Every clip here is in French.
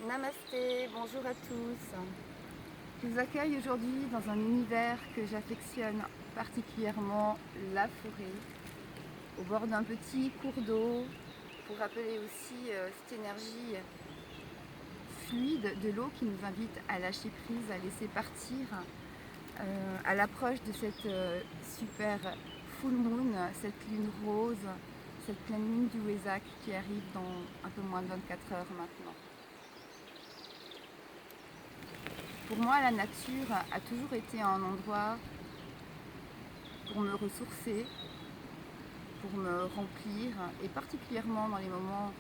Namasté, bonjour à tous. Je vous accueille aujourd'hui dans un univers que j'affectionne particulièrement, la forêt, au bord d'un petit cours d'eau, pour rappeler aussi cette énergie fluide de l'eau qui nous invite à lâcher prise, à laisser partir, à l'approche de cette super full moon, cette lune rose, cette pleine lune du Wesak qui arrive dans un peu moins de 24 heures maintenant. Pour moi, la nature a toujours été un endroit pour me ressourcer, pour me remplir, et particulièrement dans les moments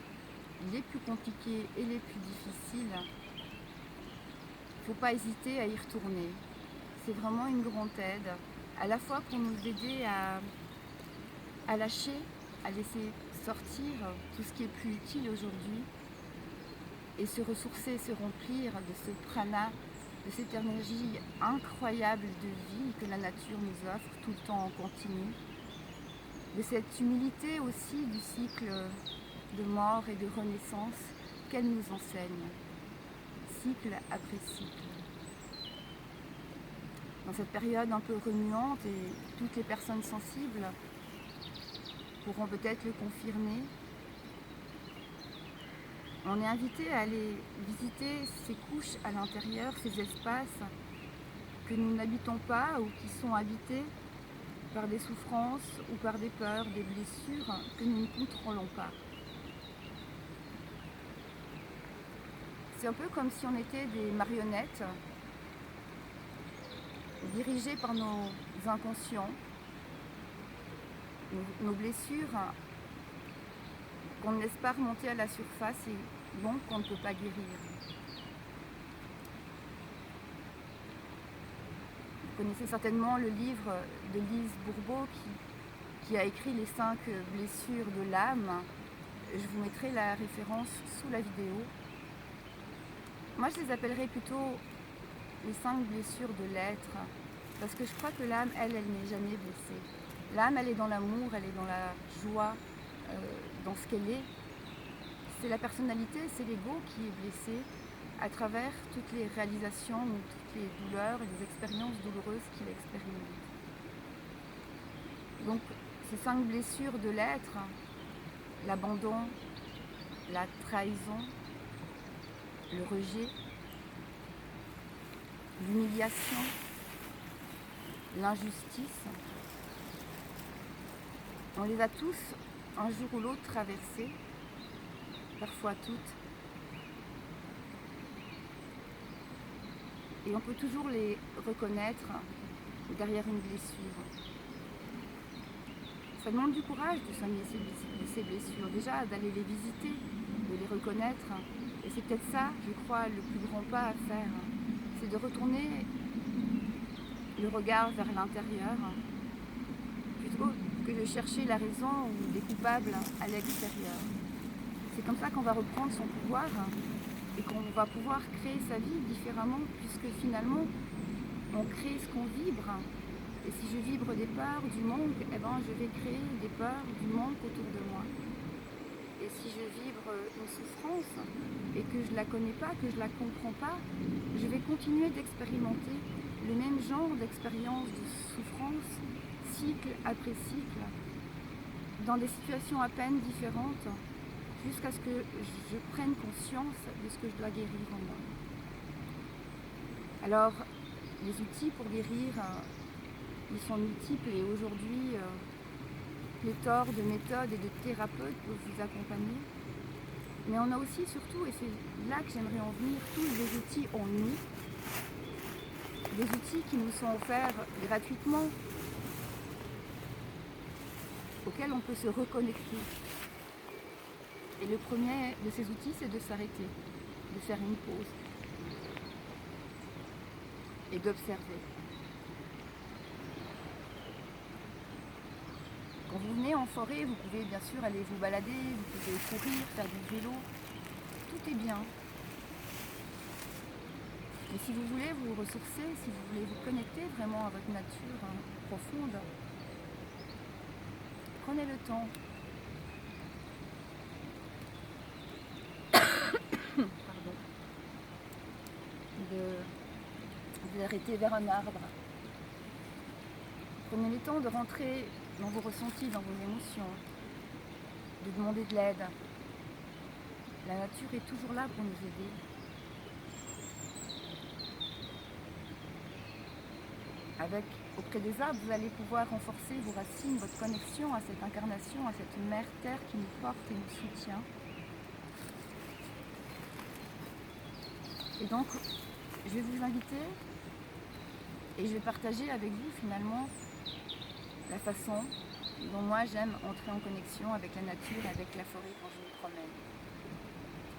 les plus compliqués et les plus difficiles, il ne faut pas hésiter à y retourner. C'est vraiment une grande aide, à la fois pour nous aider à lâcher, à laisser sortir tout ce qui est plus utile aujourd'hui, et se ressourcer, se remplir de ce prana, de cette énergie incroyable de vie que la nature nous offre tout le temps en continu, de cette humilité aussi du cycle de mort et de renaissance qu'elle nous enseigne, cycle après cycle. Dans cette période un peu remuante, et toutes les personnes sensibles pourront peut-être le confirmer, on est invité à aller visiter ces couches à l'intérieur, ces espaces que nous n'habitons pas ou qui sont habités par des souffrances ou par des peurs, des blessures que nous ne contrôlons pas. C'est un peu comme si on était des marionnettes dirigées par nos inconscients, nos blessures qu'on ne laisse pas remonter à la surface et donc qu'on ne peut pas guérir. Vous connaissez certainement le livre de Lise Bourbeau qui a écrit les 5 blessures de l'âme. Je vous mettrai la référence sous la vidéo. Moi, je les appellerais plutôt les 5 blessures de l'être, parce que je crois que l'âme, elle n'est jamais blessée. L'âme, elle est dans l'amour, elle est dans la joie, dans ce qu'elle est. C'est la personnalité, c'est l'ego qui est blessé à travers toutes les réalisations, ou toutes les douleurs et les expériences douloureuses qu'il expérimente. Donc, ces 5 blessures de l'être, l'abandon, la trahison, le rejet, l'humiliation, l'injustice, on les a tous un jour ou l'autre traversés, parfois toutes, et on peut toujours les reconnaître derrière une blessure. Ça demande du courage de soigner ces blessures, déjà d'aller les visiter, de les reconnaître, et c'est peut-être ça, je crois, le plus grand pas à faire, c'est de retourner le regard vers l'intérieur, plutôt que de chercher la raison ou les coupables à l'extérieur. C'est comme ça qu'on va reprendre son pouvoir et qu'on va pouvoir créer sa vie différemment, puisque finalement, on crée ce qu'on vibre. Et si je vibre des peurs, du manque, eh ben, je vais créer des peurs, du manque autour de moi. Et si je vibre une souffrance et que je ne la connais pas, que je ne la comprends pas, je vais continuer d'expérimenter le même genre d'expérience de souffrance, cycle après cycle, dans des situations à peine différentes, jusqu'à ce que je prenne conscience de ce que je dois guérir en moi. Alors, les outils pour guérir, ils sont multiples, et aujourd'hui, pléthore de méthodes et de thérapeutes pour vous accompagner. Mais on a aussi, surtout, et c'est là que j'aimerais en venir, tous les outils en nous, des outils qui nous sont offerts gratuitement, auxquels on peut se reconnecter. Et le premier de ces outils, c'est de s'arrêter, de faire une pause et d'observer. Quand vous venez en forêt, vous pouvez bien sûr aller vous balader, vous pouvez courir, faire du vélo, tout est bien. Mais si vous voulez vous ressourcer, si vous voulez vous connecter vraiment à votre nature profonde, prenez le temps. Pardon. vous arrêtez vers un arbre. Prenez le temps de rentrer dans vos ressentis, dans vos émotions, de demander de l'aide. La nature est toujours là pour nous aider. Auprès des arbres, vous allez pouvoir renforcer vos racines, votre connexion à cette incarnation, à cette mère terre qui nous porte et nous soutient. Et donc, je vais vous inviter et je vais partager avec vous finalement la façon dont moi j'aime entrer en connexion avec la nature et avec la forêt quand je me promène.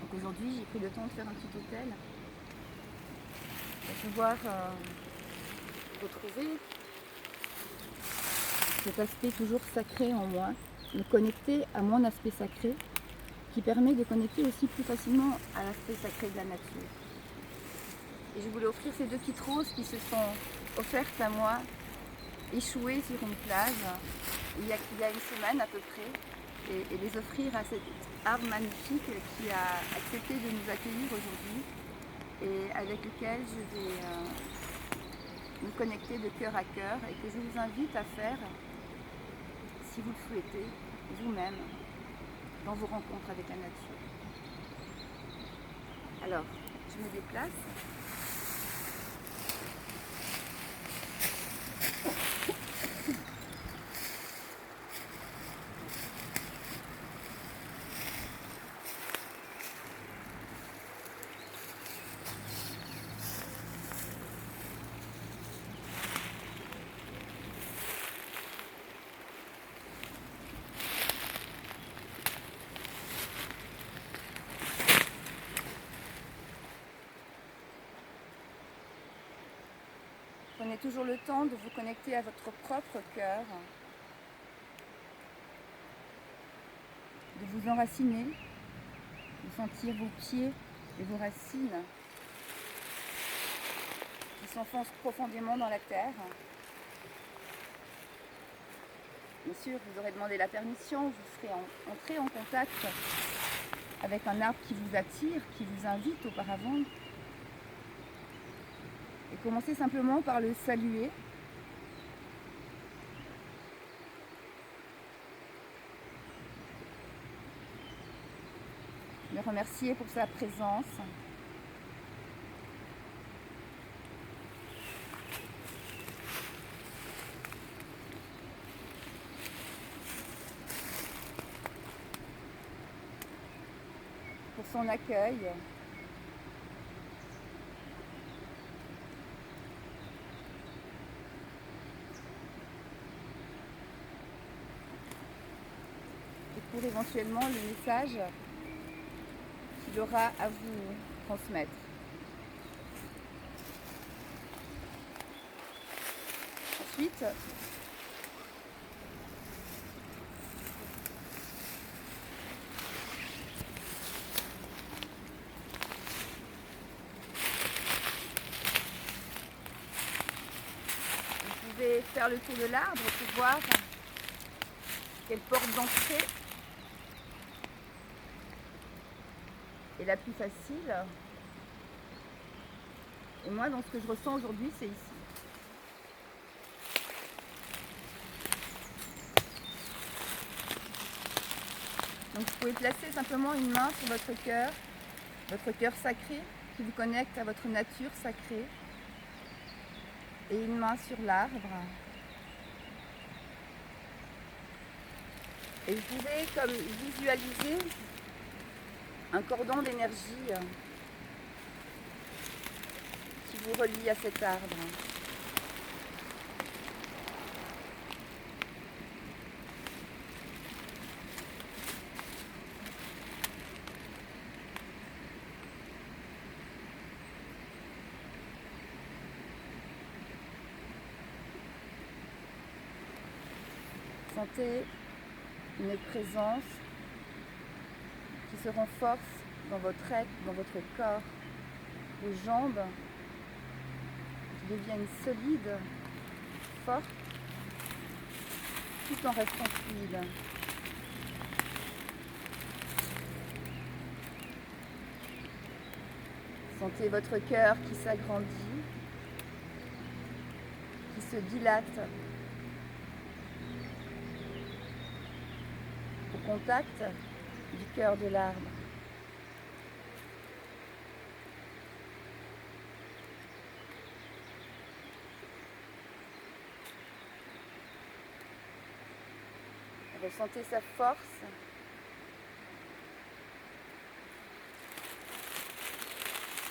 Donc aujourd'hui, j'ai pris le temps de faire un petit hôtel pour pouvoir retrouver cet aspect toujours sacré en moi, me connecter à mon aspect sacré qui permet de connecter aussi plus facilement à l'aspect sacré de la nature. Et je voulais offrir ces 2 petites roses qui se sont offertes à moi, échouées sur une plage il y a une semaine à peu près, et les offrir à cet arbre magnifique qui a accepté de nous accueillir aujourd'hui et avec lequel je vais me connecter de cœur à cœur et que je vous invite à faire, si vous le souhaitez, vous-même, dans vos rencontres avec la nature. Alors, je me déplace. Prenez toujours le temps de vous connecter à votre propre cœur, de vous enraciner, de sentir vos pieds et vos racines qui s'enfoncent profondément dans la terre. Bien sûr, vous aurez demandé la permission, vous serez entré en contact avec un arbre qui vous attire, qui vous invite auparavant. Et commencez simplement par le saluer. Le remercier pour sa présence. Pour son accueil. Pour éventuellement le message qu'il aura à vous transmettre. Ensuite, vous pouvez faire le tour de l'arbre pour voir quelle porte d'entrée est la plus facile. Et moi, dans ce que je ressens aujourd'hui, c'est ici. Donc vous pouvez placer simplement une main sur votre cœur sacré qui vous connecte à votre nature sacrée, et une main sur l'arbre. Et vous pouvez comme visualiser un cordon d'énergie qui vous relie à cet arbre. Sentez une présence qui se renforce dans votre être, dans votre corps, vos jambes qui deviennent solides, fortes, tout en restant fluides. Sentez votre cœur qui s'agrandit se dilate au contact du cœur de l'arbre. Ressentez sa force,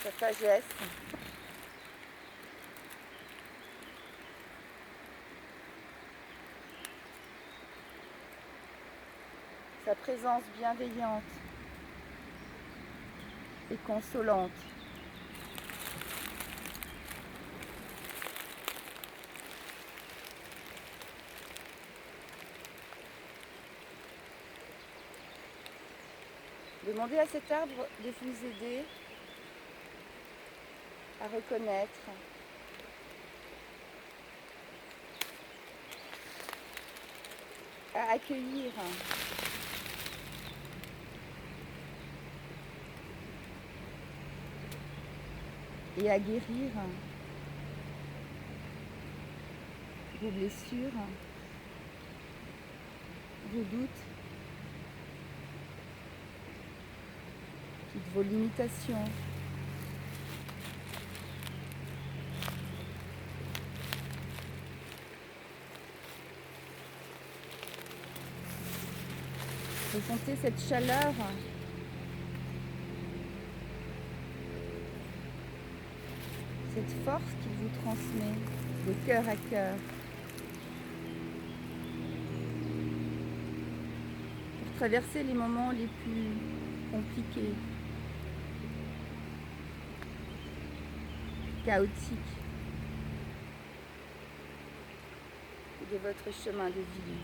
sa sagesse. Sa présence bienveillante et consolante. Demandez à cet arbre de vous aider à reconnaître, à accueillir et à guérir vos blessures, vos doutes, toutes vos limitations. Ressentez cette chaleur cette force qu'il vous transmet de cœur à cœur. Pour traverser les moments les plus compliqués, chaotiques de votre chemin de vie.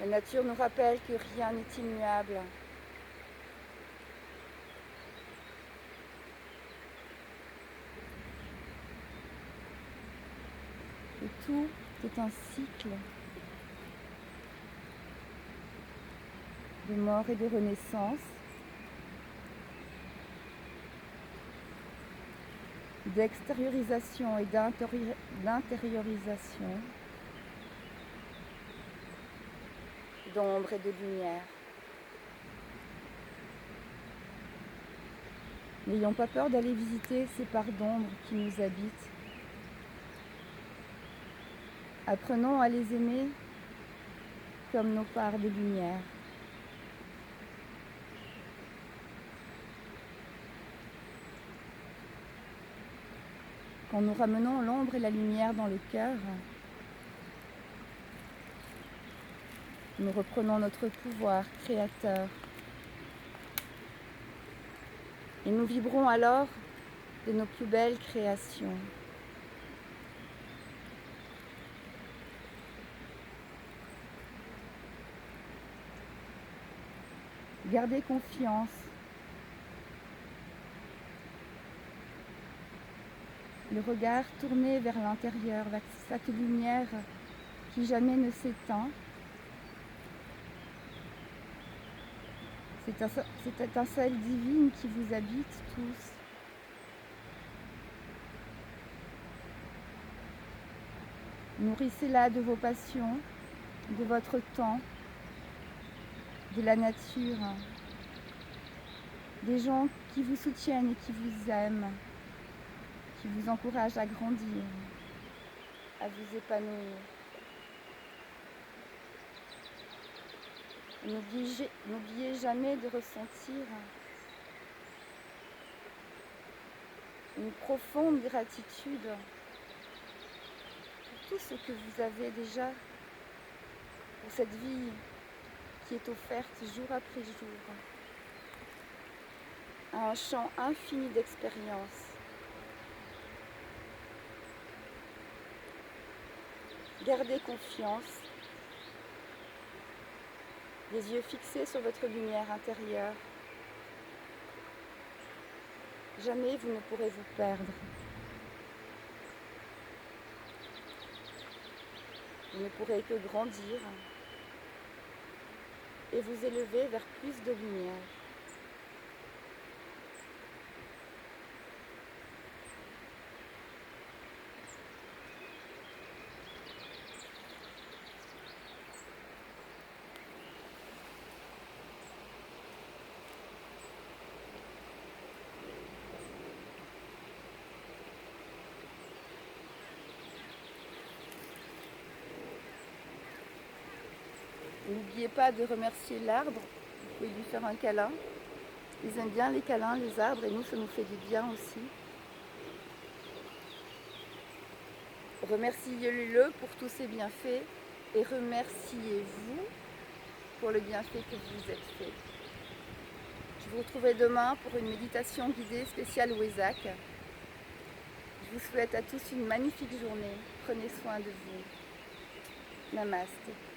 La nature nous rappelle que rien n'est immuable. Que tout est un cycle de mort et de renaissance, d'extériorisation et d'intériorisation, d'ombre et de lumière. N'ayons pas peur d'aller visiter ces parts d'ombre qui nous habitent. Apprenons à les aimer comme nos parts de lumière. Quand nous ramenons l'ombre et la lumière dans le cœur, nous reprenons notre pouvoir créateur. Et nous vibrons alors de nos plus belles créations. Gardez confiance. Le regard tourné vers l'intérieur, vers cette lumière qui jamais ne s'éteint. Cette étincelle divine qui vous habite tous. Nourrissez-la de vos passions, de votre temps, de la nature, des gens qui vous soutiennent et qui vous aiment, qui vous encouragent à grandir, à vous épanouir. N'oubliez jamais de ressentir une profonde gratitude pour tout ce que vous avez déjà, pour cette vie qui est offerte jour après jour, à un champ infini d'expériences. Gardez confiance, les yeux fixés sur votre lumière intérieure. Jamais vous ne pourrez vous perdre. vous ne pourrez que grandir et vous élever vers plus de lumière. N'oubliez pas de remercier l'arbre, vous pouvez lui faire un câlin. Ils aiment bien les câlins, les arbres, et nous, ça nous fait du bien aussi. Remerciez-le pour tous ses bienfaits et remerciez-vous pour le bienfait que vous êtes fait. Je vous retrouverai demain pour une méditation guidée spéciale Wesak. Je vous souhaite à tous une magnifique journée. Prenez soin de vous. Namasté.